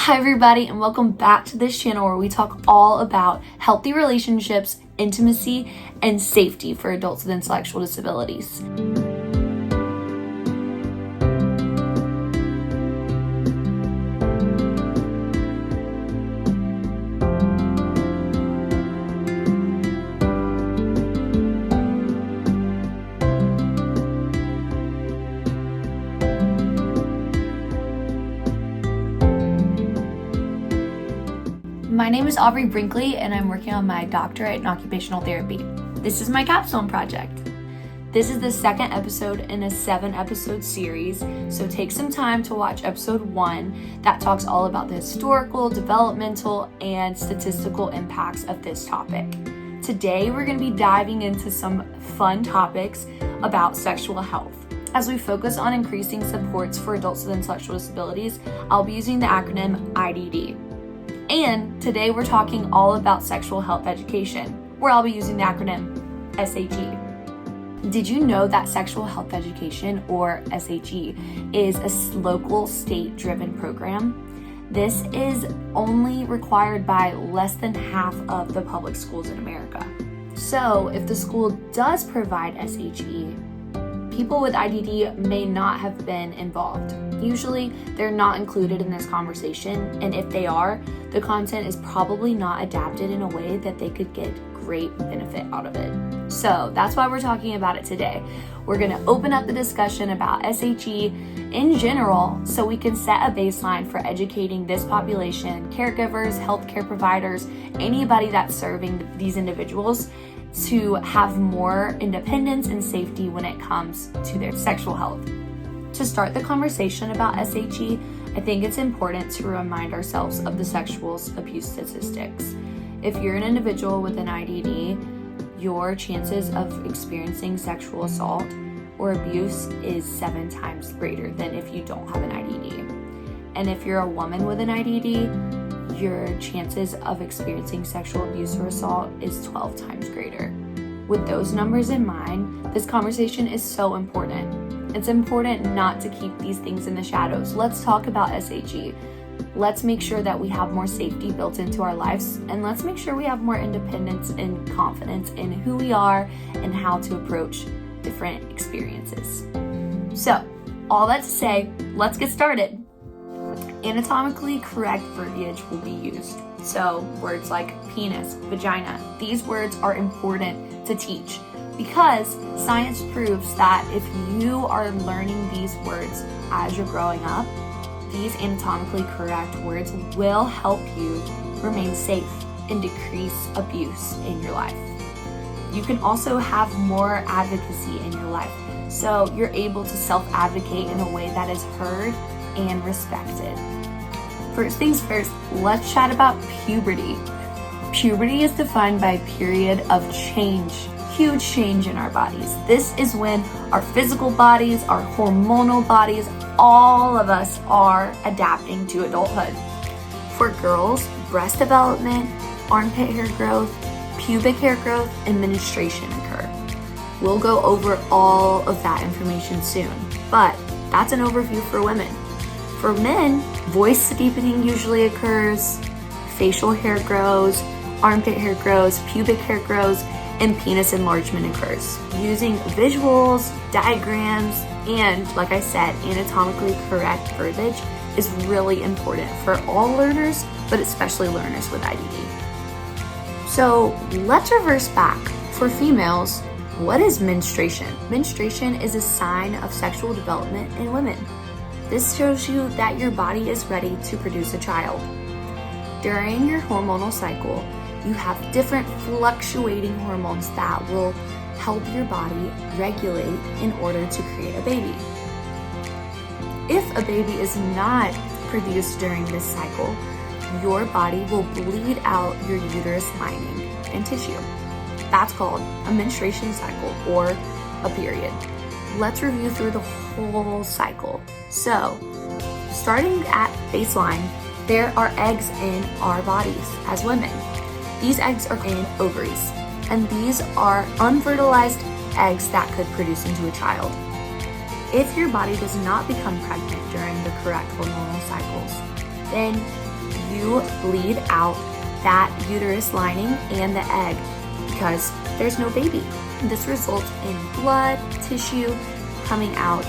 Hi everybody, and welcome back to this channel where we talk all about healthy relationships, intimacy, and safety for adults with intellectual disabilities. My name is Aubrey Brinkley, and I'm working on my doctorate in occupational therapy. This is my capstone project. This is the second episode in a 7-episode series, so take some time to watch episode 1 that talks all about the historical, developmental, and statistical impacts of this topic. Today, we're going to be diving into some fun topics about sexual health. As we focus on increasing supports for adults with intellectual disabilities, I'll be using the acronym IDD. And today we're talking all about sexual health education, where I'll be using the acronym SHE. Did you know that sexual health education, or SHE, is a local state-driven program? This is only required by less than half of the public schools in America. So if the school does provide SHE, people with IDD may not have been involved. Usually, they're not included in this conversation, and if they are, the content is probably not adapted in a way that they could get great benefit out of it. So that's why we're talking about it today. We're going to open up the discussion about SHE in general so we can set a baseline for educating this population, caregivers, healthcare providers, anybody that's serving these individuals to have more independence and safety when it comes to their sexual health. To start the conversation about SHE, I think it's important to remind ourselves of the sexual abuse statistics. If you're an individual with an IDD, your chances of experiencing sexual assault or abuse is 7 times greater than if you don't have an IDD. And if you're a woman with an IDD, your chances of experiencing sexual abuse or assault is 12 times greater. With those numbers in mind, this conversation is so important. It's important not to keep these things in the shadows. Let's talk about SHE. Let's make sure that we have more safety built into our lives, and let's make sure we have more independence and confidence in who we are and how to approach different experiences. So, all that to say, let's get started. Anatomically correct verbiage will be used. So, words like penis, vagina, these words are important to teach, because science proves that if you are learning these words as you're growing up, these anatomically correct words will help you remain safe and decrease abuse in your life. You can also have more advocacy in your life, so you're able to self-advocate in a way that is heard and respected. First things first, let's chat about puberty. Puberty is defined by a period of change. Huge change in our bodies. This is when our physical bodies, our hormonal bodies, all of us are adapting to adulthood. For girls, breast development, armpit hair growth, pubic hair growth, and menstruation occur. We'll go over all of that information soon, but that's an overview for women. For men, voice deepening usually occurs, facial hair grows, armpit hair grows, pubic hair grows, and penis enlargement occurs. Using visuals, diagrams, and, like I said, anatomically correct verbiage is really important for all learners, but especially learners with IDD. So let's reverse back. For females, what is menstruation? Menstruation is a sign of sexual development in women. This shows you that your body is ready to produce a child. During your hormonal cycle, you have different fluctuating hormones that will help your body regulate in order to create a baby. If a baby is not produced during this cycle, your body will bleed out your uterus lining and tissue. That's called a menstruation cycle or a period. Let's review through the whole cycle. So, starting at baseline, there are eggs in our bodies as women. These eggs are in ovaries, and these are unfertilized eggs that could produce into a child. If your body does not become pregnant during the correct hormonal cycles, then you bleed out that uterus lining and the egg because there's no baby. This results in blood, tissue coming out,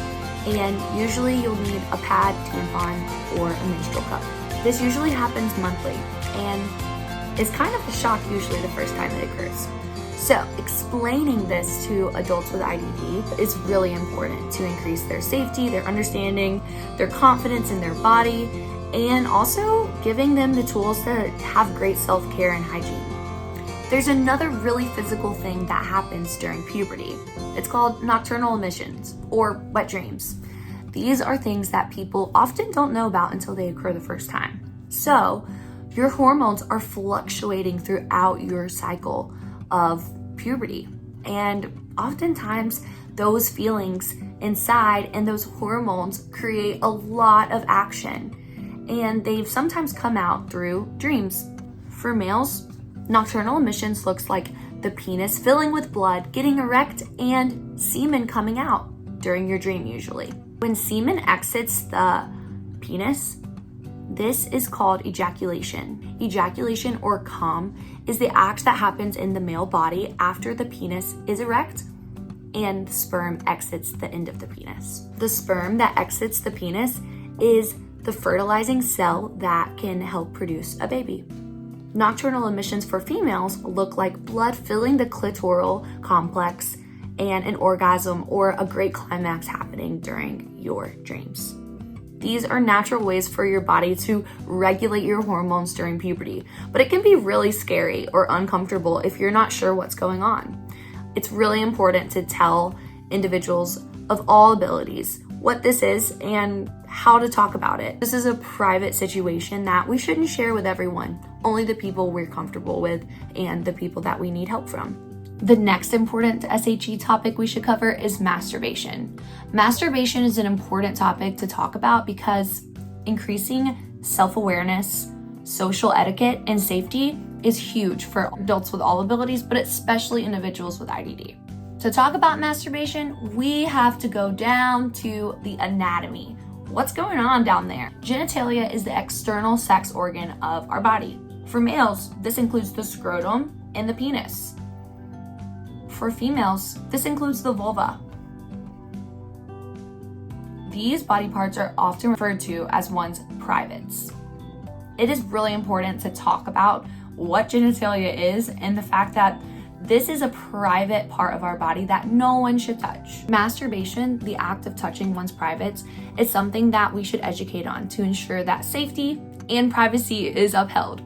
and usually you'll need a pad, tampon, or a menstrual cup. This usually happens monthly and is kind of a shock usually the first time it occurs. So explaining this to adults with IDD is really important to increase their safety, their understanding, their confidence in their body, and also giving them the tools to have great self-care and hygiene. There's another really physical thing that happens during puberty. It's called nocturnal emissions or wet dreams. These are things that people often don't know about until they occur the first time. So your hormones are fluctuating throughout your cycle of puberty. And oftentimes those feelings inside and those hormones create a lot of action. And they've sometimes come out through dreams. For males, nocturnal emissions looks like the penis filling with blood, getting erect, and semen coming out during your dream usually. When semen exits the penis, this is called ejaculation. Ejaculation or cum is the act that happens in the male body after the penis is erect and the sperm exits the end of the penis. The sperm that exits the penis is the fertilizing cell that can help produce a baby. Nocturnal emissions for females look like blood filling the clitoral complex and an orgasm or a great climax happening during your dreams. These are natural ways for your body to regulate your hormones during puberty, but it can be really scary or uncomfortable if you're not sure what's going on. It's really important to tell individuals of all abilities what this is and how to talk about it. This is a private situation that we shouldn't share with everyone, only the people we're comfortable with and the people that we need help from. The next important SHE topic we should cover is masturbation. Masturbation is an important topic to talk about because increasing self-awareness, social etiquette, and safety is huge for adults with all abilities, but especially individuals with IDD. To talk about masturbation, we have to go down to the anatomy. What's going on down there? Genitalia is the external sex organ of our body. For males, this includes the scrotum and the penis. For females, this includes the vulva. These body parts are often referred to as one's privates. It is really important to talk about what genitalia is and the fact that this is a private part of our body that no one should touch. Masturbation, the act of touching one's privates, is something that we should educate on to ensure that safety and privacy is upheld.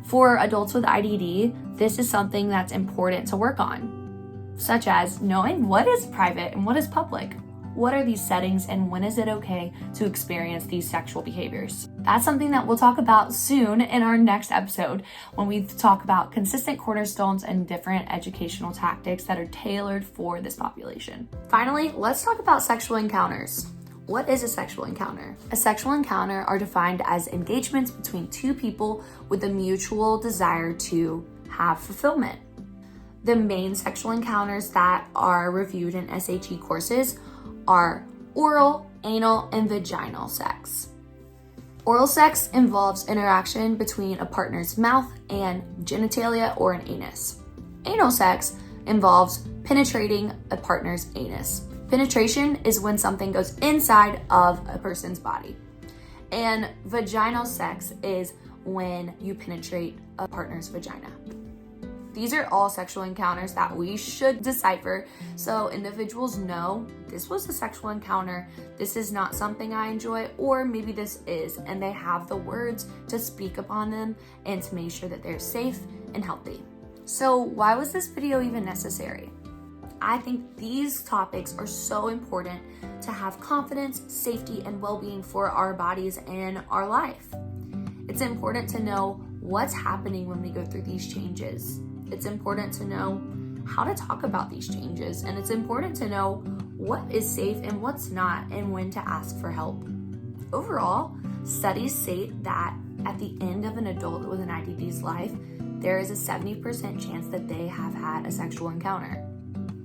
For adults with IDD, this is something that's important to work on, such as knowing what is private and what is public. What are these settings and when is it okay to experience these sexual behaviors? That's something that we'll talk about soon in our next episode when we talk about consistent cornerstones and different educational tactics that are tailored for this population. Finally, let's talk about sexual encounters. What is a sexual encounter? A sexual encounter are defined as engagements between two people with a mutual desire to have fulfillment. The main sexual encounters that are reviewed in SHE courses are oral, anal, and vaginal sex. Oral sex involves interaction between a partner's mouth and genitalia or an anus. Anal sex involves penetrating a partner's anus. Penetration is when something goes inside of a person's body. And vaginal sex is when you penetrate a partner's vagina. These are all sexual encounters that we should decipher so individuals know this was a sexual encounter, this is not something I enjoy, or maybe this is, and they have the words to speak upon them and to make sure that they're safe and healthy. So why was this video even necessary? I think these topics are so important to have confidence, safety, and well-being for our bodies and our life. It's important to know what's happening when we go through these changes. It's important to know how to talk about these changes, and it's important to know what is safe and what's not and when to ask for help. Overall, studies state that at the end of an adult with an IDD's life, there is a 70% chance that they have had a sexual encounter.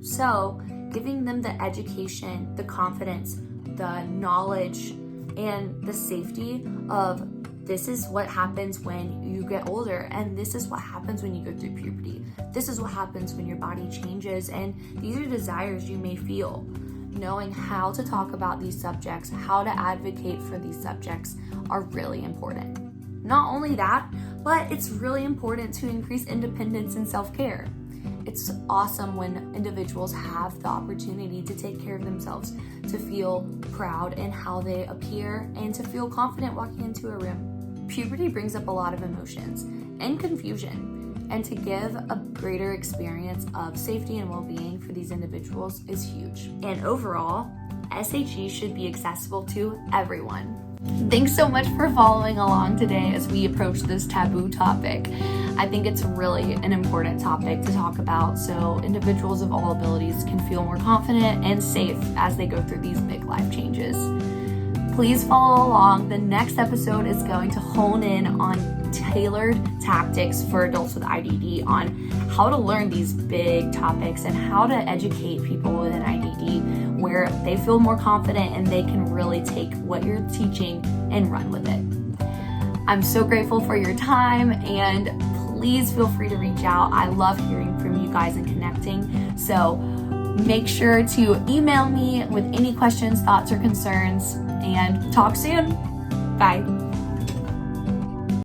So, giving them the education, the confidence, the knowledge, and the safety of This is what happens when you get older, and this is what happens when you go through puberty. This is what happens when your body changes, and these are desires you may feel. Knowing how to talk about these subjects, how to advocate for these subjects are really important. Not only that, but it's really important to increase independence and self-care. It's awesome when individuals have the opportunity to take care of themselves, to feel proud in how they appear, and to feel confident walking into a room. Puberty brings up a lot of emotions and confusion, and to give a greater experience of safety and well-being for these individuals is huge. And overall, SHE should be accessible to everyone. Thanks so much for following along today as we approach this taboo topic. I think it's really an important topic to talk about so individuals of all abilities can feel more confident and safe as they go through these big life changes. Please follow along. The next episode is going to hone in on tailored tactics for adults with IDD on how to learn these big topics and how to educate people with an IDD where they feel more confident and they can really take what you're teaching and run with it. I'm so grateful for your time, and please feel free to reach out. I love hearing from you guys and connecting. So make sure to email me with any questions, thoughts, or concerns, and talk soon. Bye.